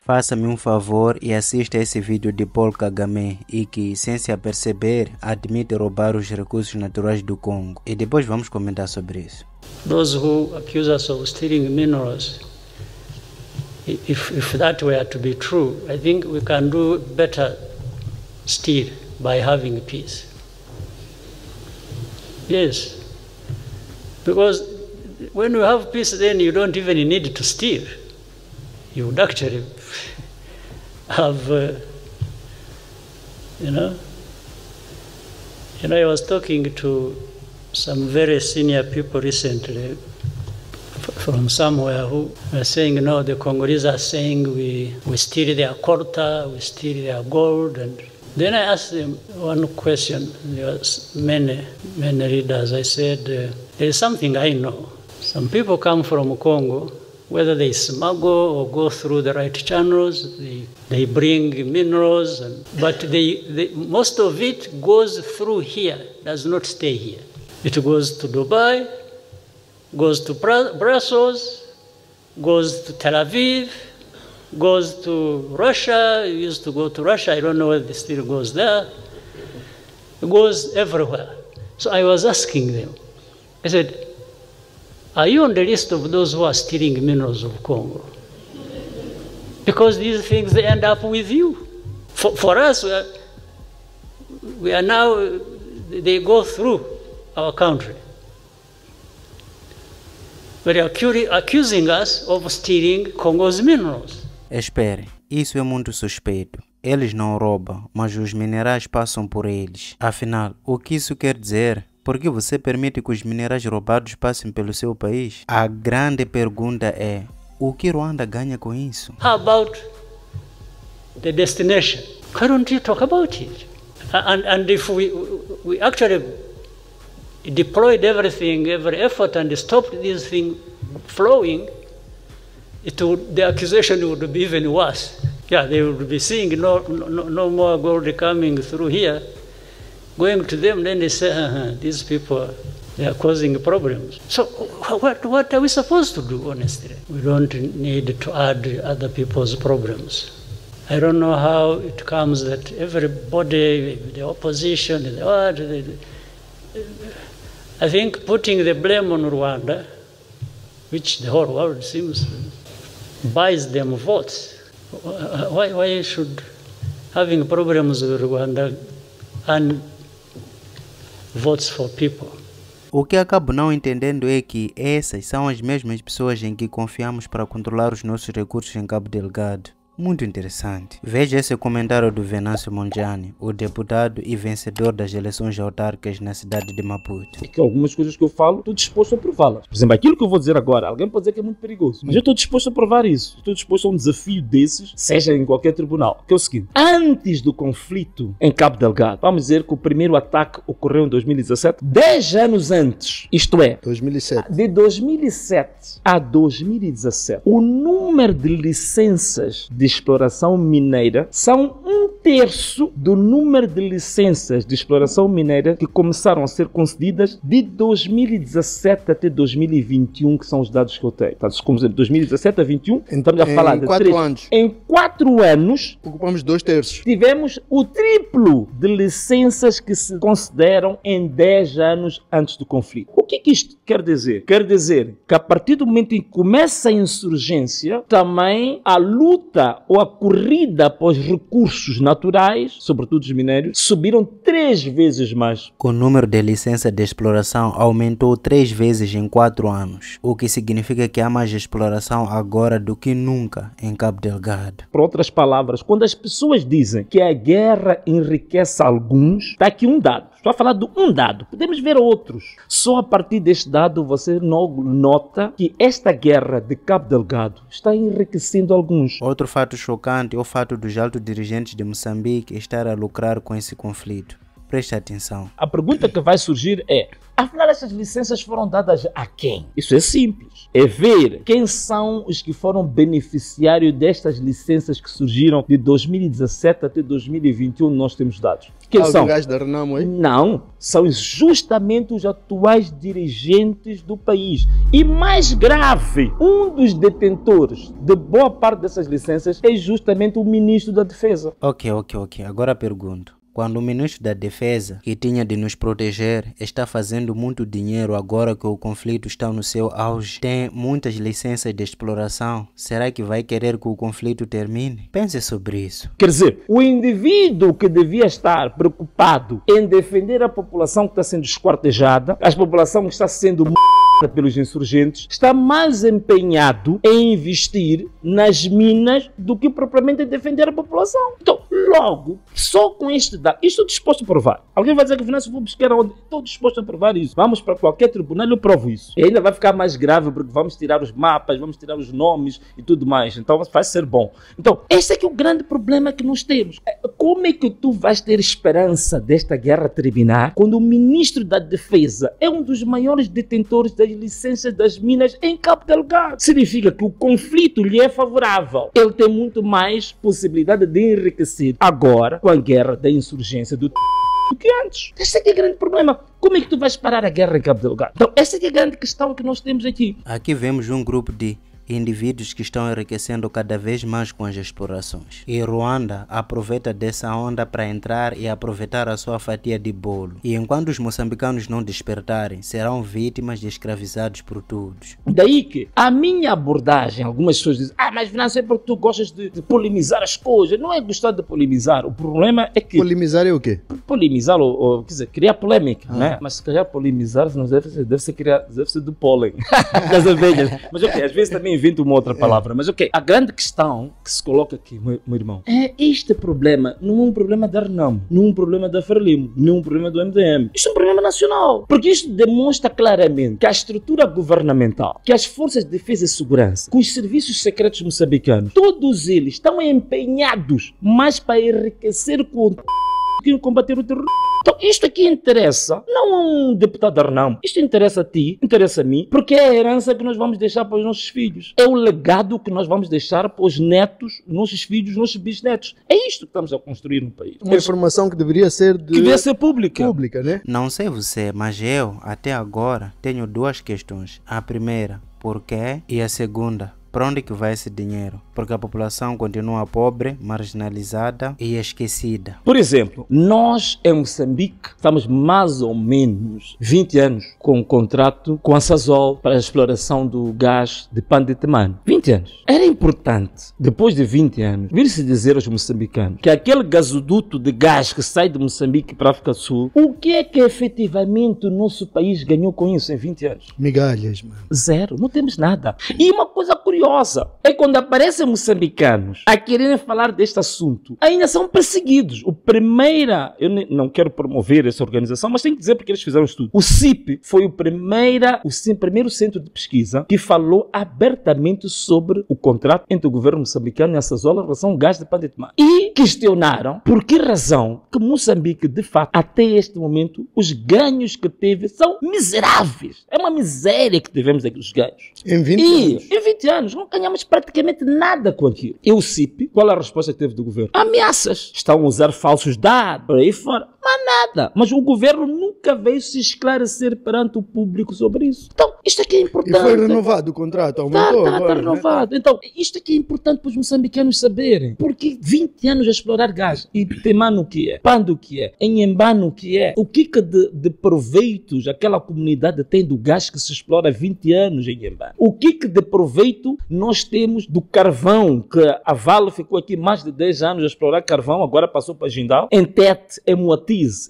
Faça-me um favor e assista esse vídeo de Paul Kagame e que, sem se aperceber, admite roubar os recursos naturais do Congo. E depois vamos comentar sobre isso. Those who accuse us of stealing minerals, if that were to be true, I think we can do better still by having peace. Yes, because when you have peace, then you don't even need to steal. You would actually have, I was talking to some very senior people recently from somewhere who were saying, the Congolese are saying we steal their colta, we steal their gold. And then I asked them one question. There was many leaders. I said, there is something I know. Some people come from Congo, whether they smuggle or go through the right channels, they bring minerals, but most of it goes through here, does not stay here. It goes to Dubai, goes to Brussels, goes to Tel Aviv, goes to Russia. It used to go to Russia. I don't know whether it still goes there. It goes everywhere. So I was asking them, I said, are you on the list of those who are stealing minerals of Congo? Because these things, they end up with you. For us, we are now, they go through our country. But they are accusing us of stealing Congo's minerals. Espere, isso é muito suspeito. Eles não roubam, mas os minerais passam por eles. Afinal, o que isso quer dizer? Por que você permite que os minerais roubados passem pelo seu país? A grande pergunta é, o que Rwanda ganha com isso? How about the destination? Why don't you talk about it? And if we actually deployed everything, every effort, and stopped this thing flowing, the accusation would be even worse. Yeah, they would be seeing no more gold coming through here. Going to them, then they say, these people, they are causing problems. So what are we supposed to do, honestly? We don't need to add other people's problems. I don't know how it comes that everybody, the opposition, I think putting the blame on Rwanda, which the whole world seems buys them votes. Why should having problems with Rwanda and votes for people? O que acabo não entendendo é que essas são as mesmas pessoas em que confiamos para controlar os nossos recursos em Cabo Delgado. Muito interessante. Veja esse comentário do Venâncio Mondlane, o deputado e vencedor das eleições autárquicas na cidade de Maputo. Que algumas coisas que eu falo, estou disposto a prová-las. Por exemplo, aquilo que eu vou dizer agora, alguém pode dizer que é muito perigoso, mas eu estou disposto a provar isso. Estou disposto a um desafio desses, seja em qualquer tribunal. Que é o seguinte, antes do conflito em Cabo Delgado, vamos dizer que o primeiro ataque ocorreu em 2017, 10 anos antes, isto é, 2007. De 2007 a 2017, o número de licenças de exploração mineira são 1/3 do número de licenças de exploração mineira que começaram a ser concedidas de 2017 até 2021, que são os dados que eu tenho. Então, de 2017 a 2021, estamos a falar de 4 anos. Em 4 anos, ocupamos 2/3. Tivemos o triplo de licenças que se consideram em 10 anos antes do conflito. O que isto quer dizer? Quer dizer que a partir do momento em que começa a insurgência, também a luta ou a corrida após recursos naturais, sobretudo os minérios, subiram 3 vezes mais. O número de licenças de exploração aumentou 3 vezes em 4 anos, o que significa que há mais exploração agora do que nunca em Cabo Delgado. Por outras palavras, quando as pessoas dizem que a guerra enriquece alguns, está aqui um dado. Estou a falar de um dado, podemos ver outros. Só a partir deste dado você nota que esta guerra de Cabo Delgado está enriquecendo alguns. Outro fato chocante é o fato dos altos dirigentes de Moçambique estar a lucrar com esse conflito. Preste atenção. A pergunta que vai surgir é: afinal, essas licenças foram dadas a quem? Isso é simples. É ver quem são os que foram beneficiários destas licenças que surgiram de 2017 até 2021. Nós temos dados. Quem são? Gajos da Renamo, hein? Não, são justamente os atuais dirigentes do país. E mais grave, um dos detentores de boa parte dessas licenças é justamente o ministro da Defesa. Ok. Agora pergunto. Quando o ministro da Defesa, que tinha de nos proteger, está fazendo muito dinheiro agora que o conflito está no seu auge, tem muitas licenças de exploração, será que vai querer que o conflito termine? Pense sobre isso. Quer dizer, o indivíduo que devia estar preocupado em defender a população que está sendo esquartejada, a população que está sendo pelos insurgentes, está mais empenhado em investir nas minas do que propriamente em defender a população. Então, logo, só com este dado, estou disposto a provar. Alguém vai dizer que Venâncio vou buscar onde? Estou disposto a provar isso. Vamos para qualquer tribunal e eu provo isso. E ainda vai ficar mais grave porque vamos tirar os mapas, vamos tirar os nomes e tudo mais. Então vai ser bom. Então, este é que é o grande problema que nós temos. Como é que tu vais ter esperança desta guerra terminar quando o ministro da Defesa é um dos maiores detentores das licenças das minas em Cabo Delgado? Significa que o conflito lhe é favorável. Ele tem muito mais possibilidade de enriquecer agora com a guerra da insurgência do que antes. Esse é que é o grande problema. Como é que tu vais parar a guerra em Cabo Delgado? Então, essa é que é a grande questão que nós temos aqui. Aqui vemos um grupo de indivíduos que estão enriquecendo cada vez mais com as explorações. E Ruanda aproveita dessa onda para entrar e aproveitar a sua fatia de bolo. E enquanto os moçambicanos não despertarem, serão vítimas de escravizados por todos. Daí que a minha abordagem, algumas pessoas dizem: mas Venâncio, é porque tu gostas de polemizar as coisas. Não é gostar de polemizar. O problema é que... Polemizar é o quê? Polemizar, ou quer dizer, criar polêmica, né? Mas se calhar polemizar não deve ser do pólen das abelhas. Mas ok, às vezes também invento uma outra palavra, mas ok, a grande questão que se coloca aqui, meu irmão, é este problema. Não é um problema da Renamo, não é um problema da Frelimo, não é um problema do MDM. Isto é um problema nacional, porque isto demonstra claramente que a estrutura governamental, que as forças de defesa e segurança, que os serviços secretos moçambicanos, todos eles estão empenhados mais para enriquecer com que combater o terrorismo. Então, isto aqui interessa não a um deputado da Renamo, isto interessa a ti, interessa a mim, porque é a herança que nós vamos deixar para os nossos filhos. É o legado que nós vamos deixar para os netos, nossos filhos, nossos bisnetos. É isto que estamos a construir no país. Uma informação que deveria ser pública. Pública, né? Não sei você, mas eu, até agora, tenho duas questões. A primeira, por quê? E a segunda, para onde que vai esse dinheiro? Porque a população continua pobre, marginalizada e esquecida. Por exemplo, nós em Moçambique estamos mais ou menos 20 anos com um contrato com a Sasol para a exploração do gás de Pandetemane. 20 anos. Era importante, depois de 20 anos, vir-se dizer aos moçambicanos que aquele gasoduto de gás que sai de Moçambique para a África do Sul, o que é que efetivamente o nosso país ganhou com isso em 20 anos? Migalhas, mano. Zero. Não temos nada. E uma coisa curiosa é quando aparecem moçambicanos a quererem falar deste assunto, ainda são perseguidos. Eu não quero promover essa organização, mas tenho que dizer porque eles fizeram estudo. O CIP foi o primeiro centro de pesquisa que falou abertamente sobre o contrato entre o governo moçambicano e a Sasol em relação ao gás de Pandetemane. E questionaram por que razão que Moçambique, de fato, até este momento, os ganhos que teve são miseráveis. É uma miséria que tivemos aqui os ganhos. Em 20 anos. Em 20 anos não ganhamos praticamente nada com aquilo. E o CIP, qual a resposta que teve do governo? Ameaças. Estão a usar falsos dados, por aí fora. Mas nada. Mas o governo nunca veio se esclarecer perante o público sobre isso. Então, isto aqui é importante. E foi renovado o contrato, aumentou Está agora, renovado. Né? Então, isto aqui é importante para os moçambicanos saberem. Porque 20 anos a explorar gás. E Temano o que é? Pando o que é? Inhambane o que é? O que de proveitos aquela comunidade tem do gás que se explora há 20 anos em Inhambane? O que de proveito nós temos do carvão, que a Vale ficou aqui mais de 10 anos a explorar carvão, agora passou para Jindal, em Tete, em Moatize,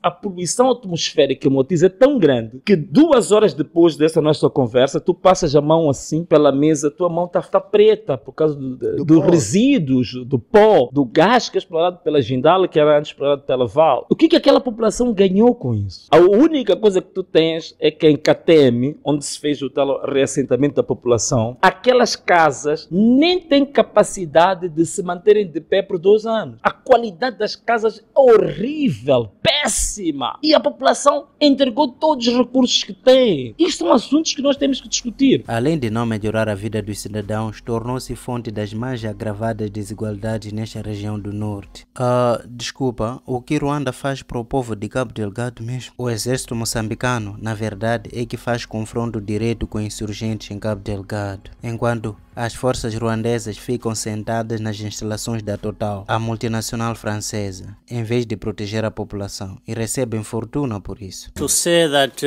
a poluição atmosférica em Moatize é tão grande que 2 horas depois dessa nossa conversa, tu passas a mão assim pela mesa, tua mão está preta por causa dos resíduos, do pó, do gás que é explorado pela Jindal, que era antes explorado pela Vale. O que aquela população ganhou com isso? A única coisa que tu tens é que em KTM, onde se fez o tal reassentamento da população, a aquelas casas nem têm capacidade de se manterem de pé por 2 anos. A qualidade das casas é horrível, péssima. E a população entregou todos os recursos que tem. Isto são assuntos que nós temos que discutir. Além de não melhorar a vida dos cidadãos, tornou-se fonte das mais agravadas desigualdades nesta região do norte. Desculpa, o que Ruanda faz para o povo de Cabo Delgado mesmo? O exército moçambicano, na verdade, é que faz confronto direto com insurgentes em Cabo Delgado, enquanto as forças ruandesas ficam sentadas nas instalações da Total, a multinacional francesa, em vez de proteger a população, e recebem fortuna por isso. To say that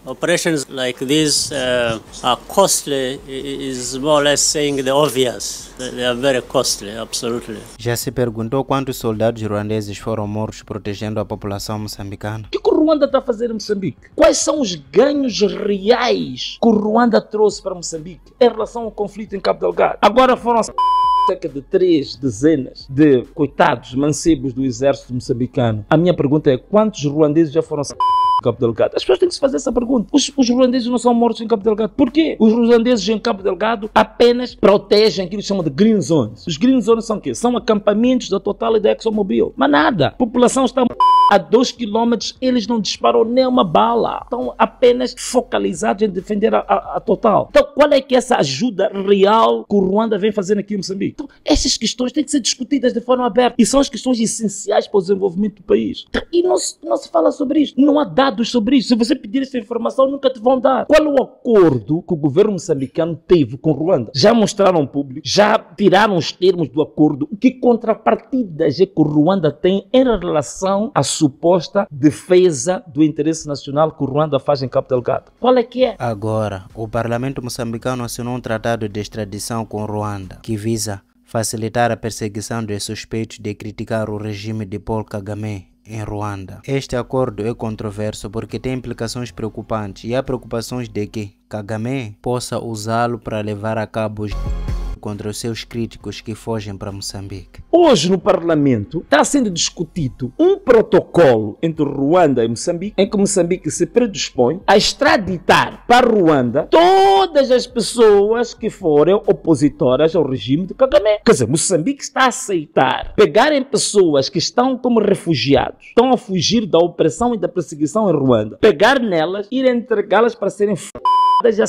operations like this are costly is more or less saying the obvious. They are very costly, absolutely. Já se perguntou quantos soldados ruandeses foram mortos protegendo a população moçambicana? O que o Ruanda está a fazer em Moçambique? Quais são os ganhos reais que o Ruanda trouxe para Moçambique em relação ao conflito em Cabo Delgado? Agora foram cerca de 3 dezenas de coitados mancebos do exército moçambicano. A minha pergunta é: quantos ruandeses já foram Cabo Delgado? As pessoas têm que se fazer essa pergunta. Os ruandeses não são mortos em Cabo Delgado. Por quê? Os ruandeses em Cabo Delgado apenas protegem aquilo que chamam de green zones. Os green zones são o quê? São acampamentos da Total e da ExxonMobil. Mas nada. A população está a 2 quilômetros, eles não disparam nem uma bala. Estão apenas focalizados em defender a Total. Então, qual é que é essa ajuda real que o Ruanda vem fazendo aqui em Moçambique? Então, essas questões têm que ser discutidas de forma aberta. E são as questões essenciais para o desenvolvimento do país. E não se fala sobre isto. Não há dados sobre isso. Se você pedir essa informação, nunca te vão dar. Qual é o acordo que o governo moçambicano teve com o Ruanda? Já mostraram ao público? Já tiraram os termos do acordo? Que contrapartidas é que o Ruanda tem em relação à suposta defesa do interesse nacional que o Ruanda faz em Cabo Delgado? Qual é que é? Agora, o parlamento moçambicano assinou um tratado de extradição com o Ruanda, que visa facilitar a perseguição dos suspeitos de criticar o regime de Paul Kagame em Ruanda. Este acordo é controverso porque tem implicações preocupantes e há preocupações de que Kagame possa usá-lo para levar a cabo contra os seus críticos que fogem para Moçambique. Hoje no Parlamento está sendo discutido um protocolo entre Ruanda e Moçambique, em que Moçambique se predispõe a extraditar para Ruanda todas as pessoas que forem opositoras ao regime de Kagame. Quer dizer, Moçambique está a aceitar pegarem pessoas que estão como refugiados, estão a fugir da opressão e da perseguição em Ruanda, pegar nelas e entregá-las para serem f***das e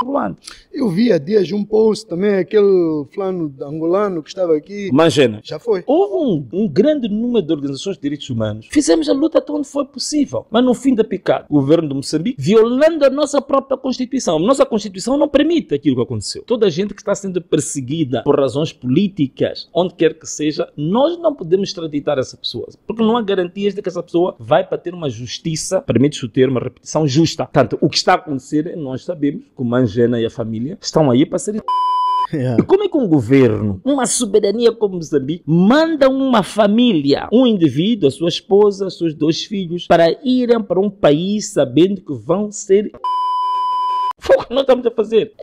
Ruanda. Eu vi há dias um post também, aquele fulano angolano que estava aqui. Mangena. Já foi. Houve um grande número de organizações de direitos humanos. Fizemos a luta até onde foi possível. Mas no fim da picada, o governo de Moçambique, violando a nossa própria Constituição. A nossa Constituição não permite aquilo que aconteceu. Toda a gente que está sendo perseguida por razões políticas, onde quer que seja, nós não podemos extraditar essa pessoa. Porque não há garantias de que essa pessoa vai para ter uma justiça, permite-se o termo, uma repetição justa. Portanto, o que está a acontecer, nós sabemos que o Mangena e a família estão aí para ser... E como é que um governo, uma soberania como Moçambique, manda uma família, um indivíduo, a sua esposa, seus 2 filhos, para irem para um país sabendo que vão ser... Foi o que nós estamos a fazer.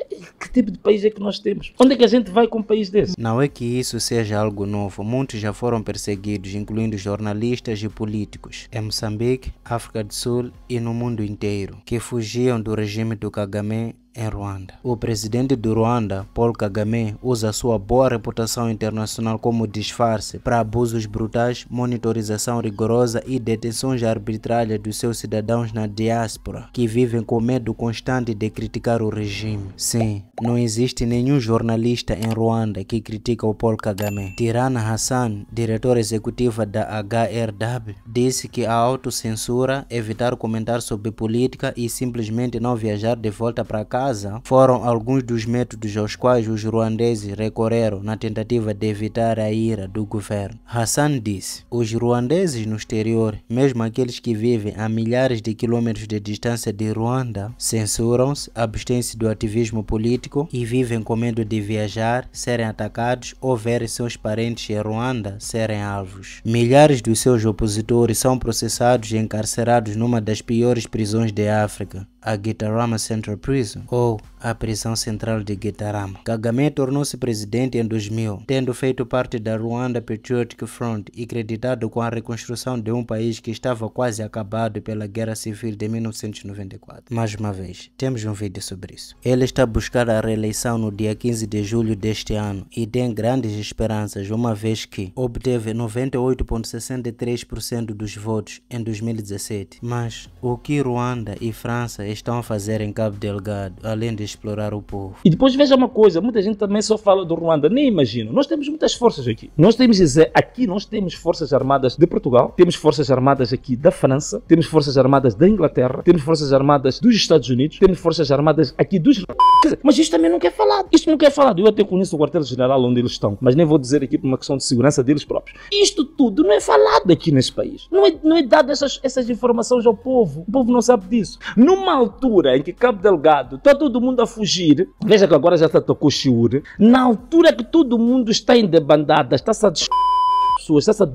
Que tipo de país é que nós temos? Onde é que a gente vai com um país desse? Não é que isso seja algo novo. Muitos já foram perseguidos, incluindo jornalistas e políticos, em Moçambique, África do Sul e no mundo inteiro, que fugiam do regime do Kagame em Ruanda. O presidente do Ruanda, Paul Kagame, usa sua boa reputação internacional como disfarce para abusos brutais, monitorização rigorosa e detenções arbitrárias dos seus cidadãos na diáspora, que vivem com medo constante de criticar o regime. Sim, não existe nenhum jornalista em Ruanda que critica o Paul Kagame. Tirana Hassan, diretora executiva da HRW, disse que a autocensura, evitar comentar sobre política e simplesmente não viajar de volta para casa foram alguns dos métodos aos quais os ruandeses recorreram na tentativa de evitar a ira do governo. Hassan disse: os ruandeses no exterior, mesmo aqueles que vivem a milhares de quilômetros de distância de Ruanda, censuram-se, abstêm-se do ativismo político e vivem com medo de viajar, serem atacados ou verem seus parentes em Ruanda serem alvos. Milhares dos seus opositores são processados e encarcerados numa das piores prisões de África, a Gitarama Central Prison, ou a prisão central de Gitarama. Kagame tornou-se presidente em 2000, tendo feito parte da Rwanda Patriotic Front e creditado com a reconstrução de um país que estava quase acabado pela Guerra Civil de 1994. Mais uma vez, temos um vídeo sobre isso. Ele está a buscar a reeleição no dia 15 de julho deste ano e tem grandes esperanças, uma vez que obteve 98,63% dos votos em 2017. Mas o que Ruanda e França estão a fazer em Cabo Delgado, além de explorar o povo? E depois veja uma coisa, muita gente também só fala do Ruanda, nem imagino. Nós temos muitas forças aqui. Nós temos dizer, aqui nós temos forças armadas de Portugal, temos forças armadas aqui da França, temos forças armadas da Inglaterra, temos forças armadas dos Estados Unidos, temos forças armadas aqui dos... Mas isto também não quer falado. Isto não quer falado. Eu até conheço o quartel-general onde eles estão, mas nem vou dizer aqui por uma questão de segurança deles próprios. Isto tudo não é falado aqui nesse país. Não é dado essas informações ao povo. O povo não sabe disso. Numa altura em que Cabo Delgado está todo mundo a fugir, veja que agora já está tocou Chiure, na altura que todo mundo está em debandada, está-se a pessoas, está-se a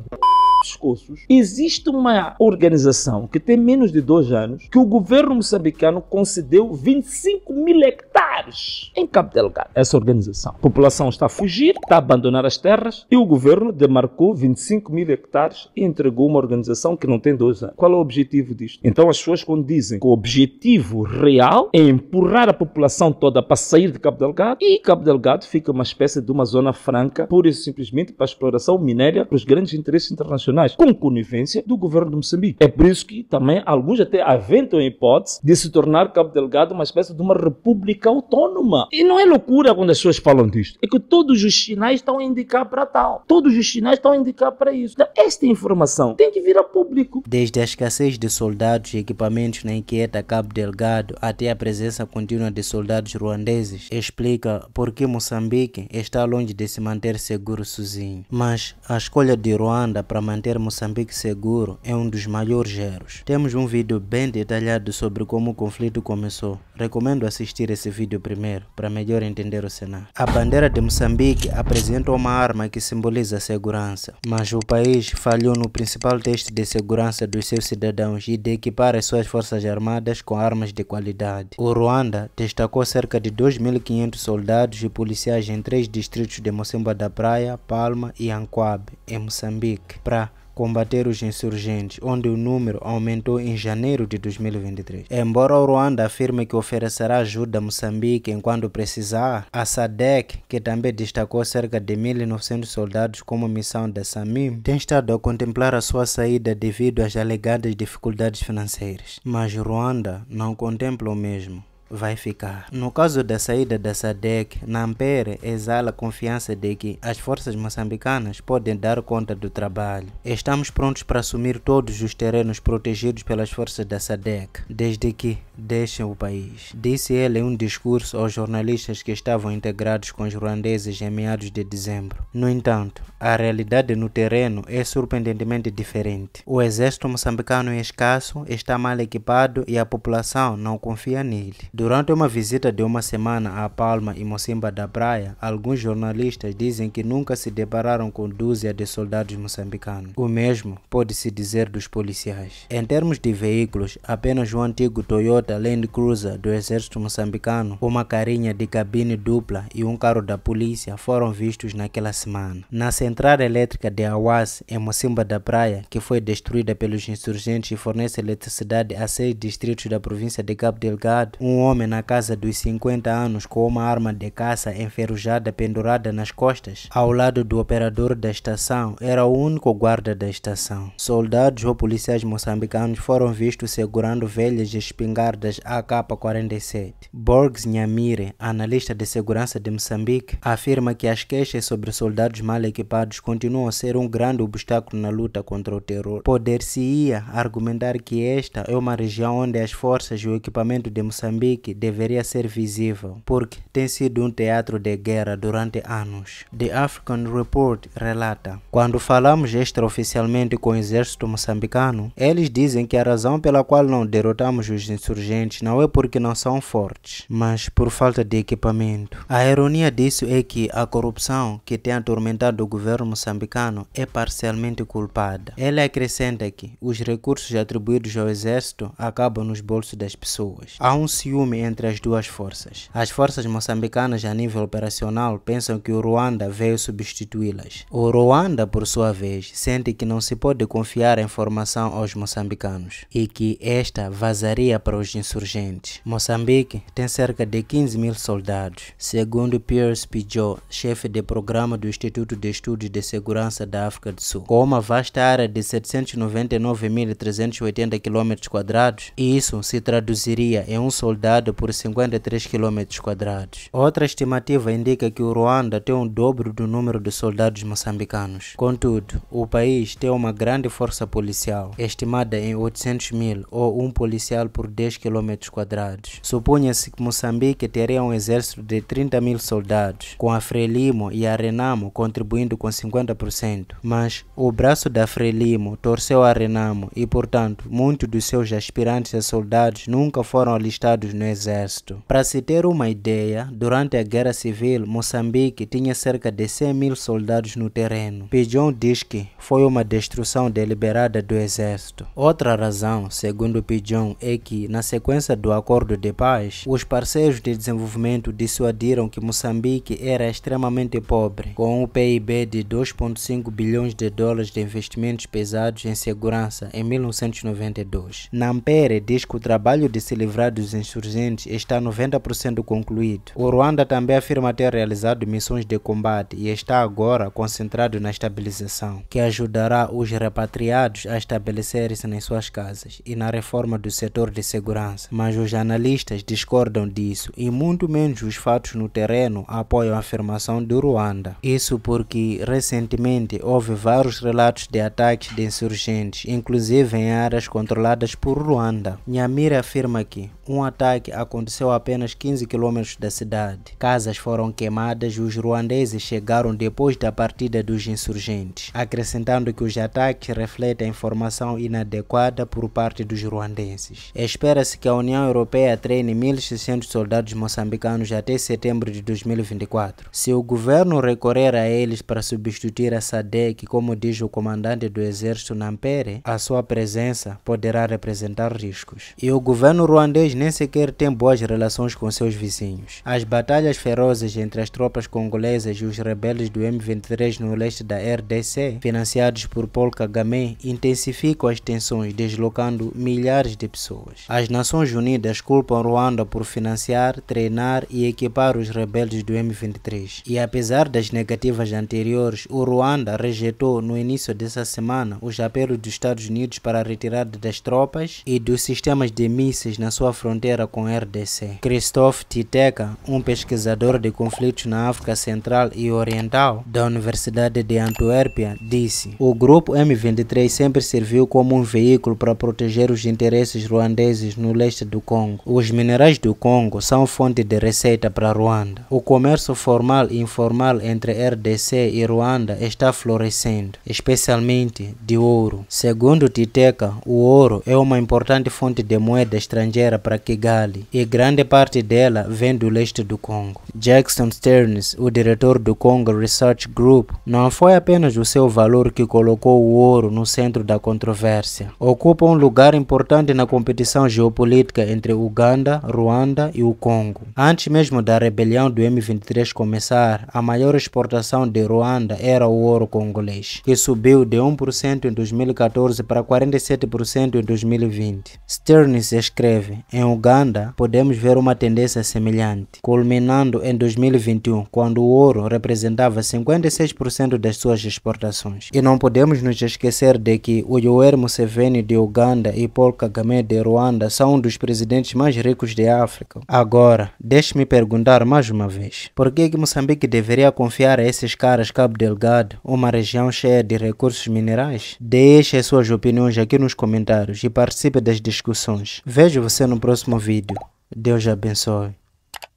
pescoços, existe uma organização que tem menos de 2 anos que o governo moçambicano concedeu 25 mil hectares em Cabo Delgado. Essa organização. A população está a fugir, está a abandonar as terras e o governo demarcou 25 mil hectares e entregou uma organização que não tem 2 anos. Qual é o objetivo disto? Então as pessoas quando dizem que o objetivo real é empurrar a população toda para sair de Cabo Delgado e Cabo Delgado fica uma espécie de uma zona franca, pura e simplesmente para a exploração minéria para os grandes interesses internacionais, com conivência do governo de Moçambique. É por isso que também alguns até aventam a hipótese de se tornar Cabo Delgado uma espécie de uma república autônoma. E não é loucura quando as pessoas falam disto. É que todos os sinais estão a indicar para tal. Todos os sinais estão a indicar para isso. Então, esta informação tem que vir a público. Desde a escassez de soldados e equipamentos na inquieta Cabo Delgado até a presença contínua de soldados ruandeses, explica por que Moçambique está longe de se manter seguro sozinho. Mas a escolha de Ruanda para manter Moçambique seguro é um dos maiores erros. Temos um vídeo bem detalhado sobre como o conflito começou. Recomendo assistir esse vídeo primeiro, para melhor entender o cenário. A bandeira de Moçambique apresenta uma arma que simboliza a segurança, mas o país falhou no principal teste de segurança dos seus cidadãos e de equipar as suas forças armadas com armas de qualidade. O Ruanda destacou cerca de 2.500 soldados e policiais em 3 distritos de Mocimboa da Praia, Palma e Ankwabe, em Moçambique, para combater os insurgentes, onde o número aumentou em janeiro de 2023. Embora o Ruanda afirme que oferecerá ajuda a Moçambique enquanto precisar, a SADC, que também destacou cerca de 1.900 soldados como missão da SAMIM, tem estado a contemplar a sua saída devido às alegadas dificuldades financeiras. Mas Ruanda não contempla o mesmo. Vai ficar. No caso da saída da SADC, Nampere exala a confiança de que as forças moçambicanas podem dar conta do trabalho. Estamos prontos para assumir todos os terrenos protegidos pelas forças da SADC, desde que deixem o país, disse ele em um discurso aos jornalistas que estavam integrados com os ruandeses em meados de dezembro. No entanto, a realidade no terreno é surpreendentemente diferente. O exército moçambicano é escasso, está mal equipado e a população não confia nele. Durante uma visita de uma semana a Palma e Mocimboa da Praia, alguns jornalistas dizem que nunca se depararam com dúzia de soldados moçambicanos. O mesmo pode-se dizer dos policiais. Em termos de veículos, apenas o antigo Toyota Land Cruiser do exército moçambicano, uma carinha de cabine dupla e um carro da polícia foram vistos naquela semana. Na central elétrica de Awas, em Mocimboa da Praia, que foi destruída pelos insurgentes e fornece eletricidade a 6 distritos da província de Cabo Delgado, um homem na casa dos 50 anos com uma arma de caça enferrujada pendurada nas costas, ao lado do operador da estação, era o único guarda da estação. Soldados ou policiais moçambicanos foram vistos segurando velhas espingardas AK-47. Borges Nyamire, analista de segurança de Moçambique, afirma que as queixas sobre soldados mal equipados continuam a ser um grande obstáculo na luta contra o terror. Poder-se-ia argumentar que esta é uma região onde as forças e o equipamento de Moçambique deveria ser visível, porque tem sido um teatro de guerra durante anos. The African Report relata: quando falamos extraoficialmente com o exército moçambicano, eles dizem que a razão pela qual não derrotamos os insurgentes não é porque não são fortes, mas por falta de equipamento. A ironia disso é que a corrupção que tem atormentado o governo moçambicano é parcialmente culpada. Ela acrescenta que os recursos atribuídos ao exército acabam nos bolsos das pessoas. Há um ciúme ciúme entre as duas forças. As forças moçambicanas a nível operacional pensam que o Ruanda veio substituí-las. O Ruanda, por sua vez, sente que não se pode confiar a informação aos moçambicanos e que esta vazaria para os insurgentes. Moçambique tem cerca de 15 mil soldados, segundo Piers Pijot, chefe de programa do Instituto de Estudos de Segurança da África do Sul. Com uma vasta área de 799.380 km², e isso se traduziria em um soldado por 53 km². Outra estimativa indica que o Ruanda tem o dobro do número de soldados moçambicanos. Contudo, o país tem uma grande força policial, estimada em 800 mil ou um policial por 10 km². Supunha-se que Moçambique teria um exército de 30 mil soldados, com a Frelimo e a Renamo contribuindo com 50%. Mas o braço da Frelimo torceu a Renamo e, portanto, muitos dos seus aspirantes a soldados nunca foram alistados no exército. Para se ter uma ideia, durante a Guerra Civil, Moçambique tinha cerca de 100 mil soldados no terreno. Pijot diz que foi uma destruição deliberada do exército. Outra razão, segundo Pijot, é que, na sequência do acordo de paz, os parceiros de desenvolvimento dissuadiram que Moçambique era extremamente pobre, com um PIB de 2,5 bilhões de dólares de investimentos pesados em segurança em 1992. Nampere diz que o trabalho de se livrar dos insurgentes está 90% concluído. O Ruanda também afirma ter realizado missões de combate e está agora concentrado na estabilização, que ajudará os repatriados a estabelecerem-se nas suas casas e na reforma do setor de segurança. Mas os analistas discordam disso e muito menos os fatos no terreno apoiam a afirmação do Ruanda. Isso porque recentemente houve vários relatos de ataques de insurgentes, inclusive em áreas controladas por Ruanda. Nyamira afirma que um ataque aconteceu a apenas 15 km da cidade. Casas foram queimadas e os ruandeses chegaram depois da partida dos insurgentes, acrescentando que os ataques refletem a informação inadequada por parte dos ruandenses. Espera-se que a União Europeia treine 1.600 soldados moçambicanos até setembro de 2024. Se o governo recorrer a eles para substituir a SADC, como diz o comandante do exército Nampere, a sua presença poderá representar riscos. E o governo ruandês nem sequer tem boas relações com seus vizinhos. As batalhas ferozes entre as tropas congolesas e os rebeldes do M23 no leste da RDC, financiados por Paul Kagame, intensificam as tensões, deslocando milhares de pessoas. As Nações Unidas culpam Ruanda por financiar, treinar e equipar os rebeldes do M23. E apesar das negativas anteriores, o Ruanda rejeitou no início dessa semana os apelos dos Estados Unidos para a retirada das tropas e dos sistemas de mísseis na sua fronteira com a RDC. Christophe Titeka, um pesquisador de conflitos na África Central e Oriental da Universidade de Antuérpia, disse: o grupo M23 sempre serviu como um veículo para proteger os interesses ruandeses no leste do Congo. Os minerais do Congo são fonte de receita para Ruanda. O comércio formal e informal entre RDC e Ruanda está florescendo, especialmente de ouro. Segundo Titeka, o ouro é uma importante fonte de moeda estrangeira para Kigali e grande parte dela vem do leste do Congo. Jackson Stearns, o diretor do Congo Research Group, não foi apenas o seu valor que colocou o ouro no centro da controvérsia. Ocupa um lugar importante na competição geopolítica entre Uganda, Ruanda e o Congo. Antes mesmo da rebelião do M23 começar, a maior exportação de Ruanda era o ouro congolês, que subiu de 1% em 2014 para 47% em 2020. Stearns escreve: em Uganda, podemos ver uma tendência semelhante, culminando em 2021, quando o ouro representava 56% das suas exportações. E não podemos nos esquecer de que o Yoweri Museveni de Uganda e Paul Kagame de Ruanda são um dos presidentes mais ricos de África. Agora, deixe-me perguntar mais uma vez, por que Moçambique deveria confiar a esses caras Cabo Delgado, uma região cheia de recursos minerais? Deixe as suas opiniões aqui nos comentários e participe das discussões. Vejo você no próximo vídeo. Deus abençoe.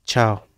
Tchau.